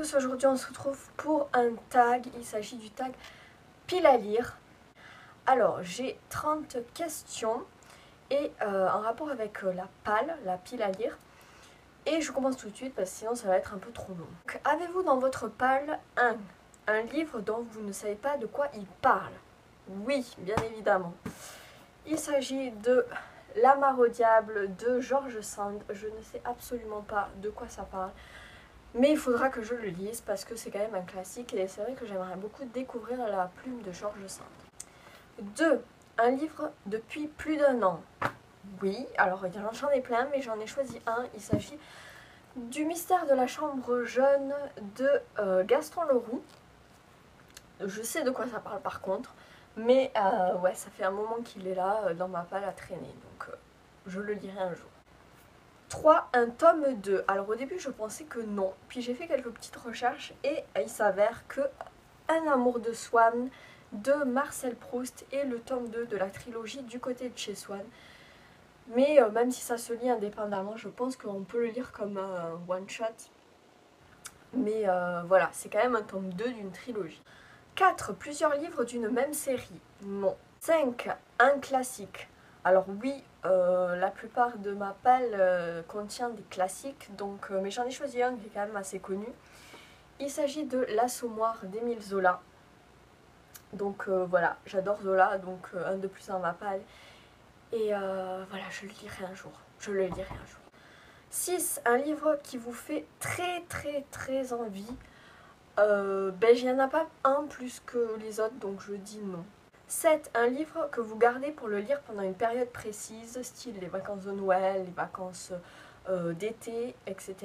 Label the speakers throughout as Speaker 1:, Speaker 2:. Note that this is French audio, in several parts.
Speaker 1: tous, aujourd'hui on se retrouve pour un tag, il s'agit du tag pile à lire. Alors j'ai 30 questions et en rapport avec la pile à lire. Et je commence tout de suite parce que sinon ça va être un peu trop long. Avez-vous dans votre pile un livre dont vous ne savez pas de quoi il parle? Oui, bien évidemment. Il s'agit de La Mare au diable de George Sand. Je ne sais absolument pas de quoi ça parle. Mais il faudra que je le lise parce que c'est quand même un classique et c'est vrai que j'aimerais beaucoup découvrir la plume de George Sand. 2. Un livre depuis plus d'1 an. Oui, alors j'en ai plein mais j'en ai choisi un. Il s'agit du mystère de la chambre jaune de Gaston Leroux. Je sais de quoi ça parle par contre. Mais ouais, ça fait un moment qu'il est là dans ma palle à traîner. Donc je le lirai un jour. 3. Un tome 2. Alors au début je pensais que non, puis j'ai fait quelques petites recherches et il s'avère que Un amour de Swann de Marcel Proust est le tome 2 de la trilogie Du côté de chez Swann. Mais même si ça se lit indépendamment, je pense qu'on peut le lire comme un one shot. Mais voilà, c'est quand même un tome 2 d'une trilogie. 4. Plusieurs livres d'une même série. Non. 5. Un classique. Alors oui, la plupart de ma palle contient des classiques, donc, mais j'en ai choisi un qui est quand même assez connu. Il s'agit de L'Assommoir d'Émile Zola. Donc voilà, j'adore Zola, donc un de plus dans ma palle. Et voilà, je le lirai un jour. 6. Un livre qui vous fait très envie. Il n'y en a pas un plus que les autres, donc je dis non. 7. Un livre que vous gardez pour le lire pendant une période précise, style les vacances de Noël, les vacances d'été, etc.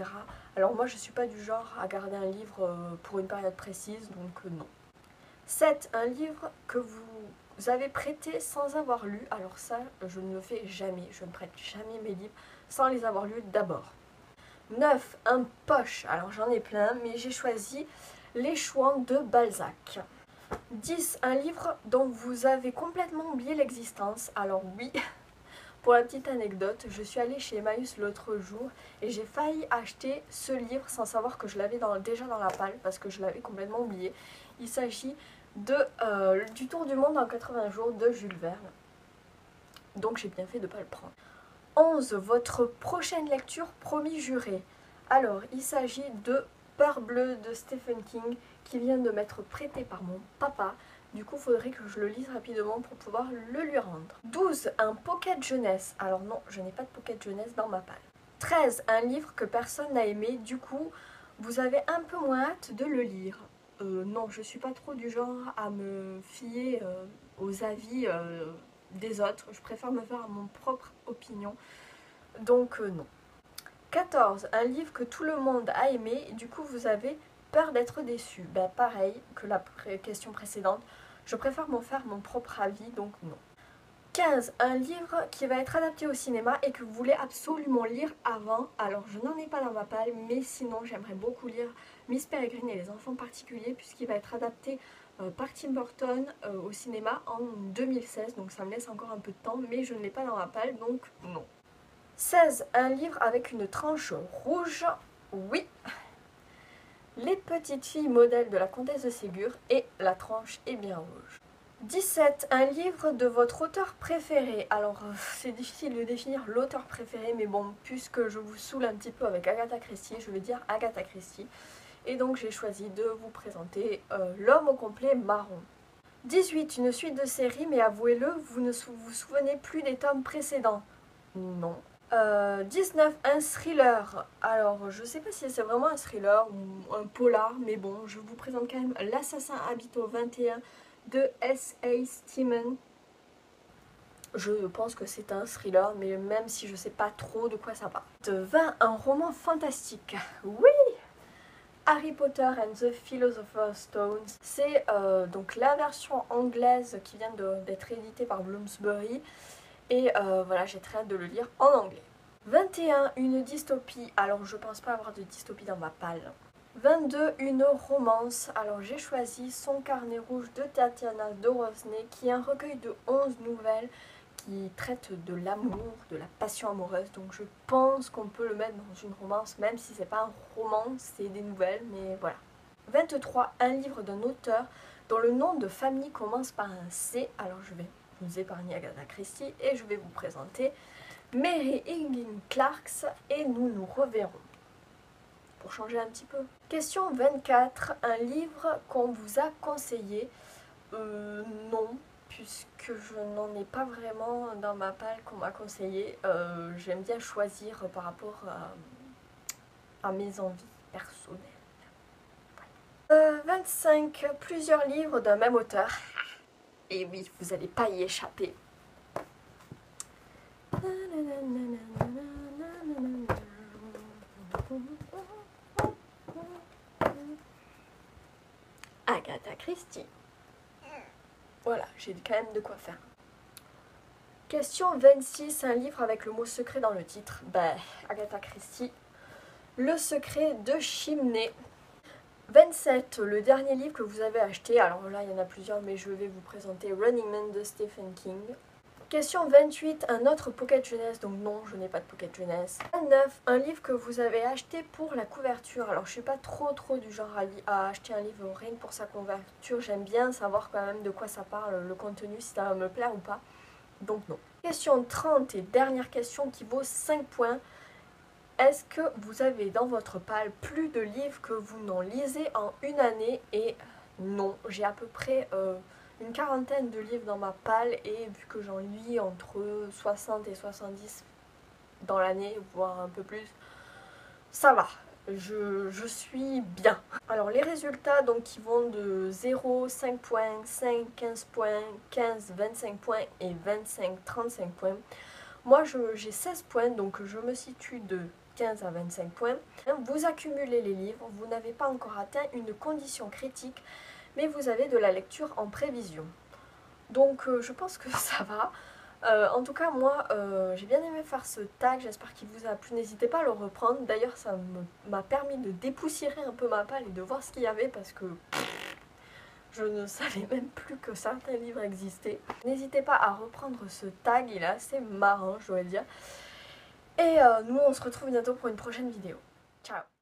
Speaker 1: Alors moi je suis pas du genre à garder un livre pour une période précise, donc non. 7. Un livre que vous avez prêté sans avoir lu. Alors ça, je ne le fais jamais, je ne prête jamais mes livres sans les avoir lus d'abord. 9. Un poche. Alors j'en ai plein, mais j'ai choisi Les Chouans de Balzac. 10. Un livre dont vous avez complètement oublié l'existence. Alors oui, pour la petite anecdote, je suis allée chez Emmaüs l'autre jour et j'ai failli acheter ce livre sans savoir que je l'avais déjà dans la palle parce que je l'avais complètement oublié. Il s'agit du Tour du monde en 80 jours de Jules Verne. Donc j'ai bien fait de ne pas le prendre. 11. Votre prochaine lecture promis juré. Alors il s'agit de Peur bleue de Stephen King qui vient de m'être prêté par mon papa. Du coup, il faudrait que je le lise rapidement pour pouvoir le lui rendre. 12. Un pocket jeunesse. Alors non, je n'ai pas de pocket jeunesse dans ma palle. 13. Un livre que personne n'a aimé. Du coup, vous avez un peu moins hâte de le lire. Non, je suis pas trop du genre à me fier aux avis des autres. Je préfère me faire mon propre opinion. Donc non. 14. Un livre que tout le monde a aimé. Du coup, vous avez peur d'être déçu. Ben, pareil que la question précédente. Je préfère m'en faire mon propre avis, donc non. 15. Un livre qui va être adapté au cinéma et que vous voulez absolument lire avant. Alors, je n'en ai pas dans ma palle, mais sinon, j'aimerais beaucoup lire Miss Peregrine et les enfants particuliers, puisqu'il va être adapté par Tim Burton au cinéma en 2016. Donc, ça me laisse encore un peu de temps, mais je ne l'ai pas dans ma palle, donc non. 16. Un livre avec une tranche rouge. Oui. Les petites filles modèles de la comtesse de Ségur et la tranche est bien rouge. 17. Un livre de votre auteur préféré. Alors c'est difficile de définir l'auteur préféré, mais bon, puisque je vous saoule un petit peu avec Agatha Christie, je vais dire Agatha Christie. Et donc j'ai choisi de vous présenter L'homme au complet marron. 18. Une suite de séries, mais avouez-le, vous ne vous souvenez plus des tomes précédents. Non. 19. Un thriller. Alors, je sais pas si c'est vraiment un thriller ou un polar, mais bon, je vous présente quand même L'assassin habite au 21 de S.A. Stillman. Je pense que c'est un thriller, mais même si je sais pas trop de quoi ça parle. 20. Un roman fantastique. Oui! Harry Potter and the Philosopher's Stone. C'est donc la version anglaise qui vient d'être éditée par Bloomsbury. Et voilà, j'ai très hâte de le lire en anglais. 21. Une dystopie. Alors, je pense pas avoir de dystopie dans ma palle. 22. Une romance. Alors, j'ai choisi Son carnet rouge de Tatiana Dorosnay, qui est un recueil de 11 nouvelles qui traite de l'amour, de la passion amoureuse. Donc, je pense qu'on peut le mettre dans une romance, même si c'est pas un roman, c'est des nouvelles, mais voilà. 23, un livre d'un auteur dont le nom de famille commence par un C. Alors je vais vous épargner Agatha Christie et je vais vous présenter Mary Higgins Clark et nous nous reverrons. Pour changer un petit peu. Question 24, un livre qu'on vous a conseillé. Non, puisque je n'en ai pas vraiment dans ma palle qu'on m'a conseillé. J'aime bien choisir par rapport à mes envies personnelles. Voilà. 25, plusieurs livres d'un même auteur. Et oui, vous n'allez pas y échapper. Agatha Christie. Voilà, j'ai quand même de quoi faire. Question 26, un livre avec le mot secret dans le titre. Agatha Christie. Le secret de Chimney. 27, le dernier livre que vous avez acheté. Alors là, il y en a plusieurs, mais je vais vous présenter Running Man de Stephen King. Question 28, un autre pocket jeunesse, donc non, je n'ai pas de pocket jeunesse. 29, un livre que vous avez acheté pour la couverture. Alors je suis pas trop du genre à acheter un livre rien que pour sa couverture. J'aime bien savoir quand même de quoi ça parle, le contenu, si ça va me plaire ou pas. Donc non. Question 30 et dernière question qui vaut 5 points. Est-ce que vous avez dans votre palle plus de livres que vous n'en lisez en une année? Et non, j'ai à peu près... une quarantaine de livres dans ma palle et vu que j'en lis entre 60 et 70 dans l'année, voire un peu plus, ça va, je suis bien. Alors les résultats donc qui vont de 0, 5 points, 5, 15 points, 15, 25 points et 25, 35 points. Moi j'ai 16 points donc je me situe de 15 à 25 points. Vous accumulez les livres, vous n'avez pas encore atteint une condition critique, mais vous avez de la lecture en prévision. Donc je pense que ça va. En tout cas, moi, j'ai bien aimé faire ce tag, j'espère qu'il vous a plu. N'hésitez pas à le reprendre. D'ailleurs, ça m'a permis de dépoussiérer un peu ma palle et de voir ce qu'il y avait parce que je ne savais même plus que certains livres existaient. N'hésitez pas à reprendre ce tag, il est assez marrant, je dois dire. Et nous, on se retrouve bientôt pour une prochaine vidéo. Ciao!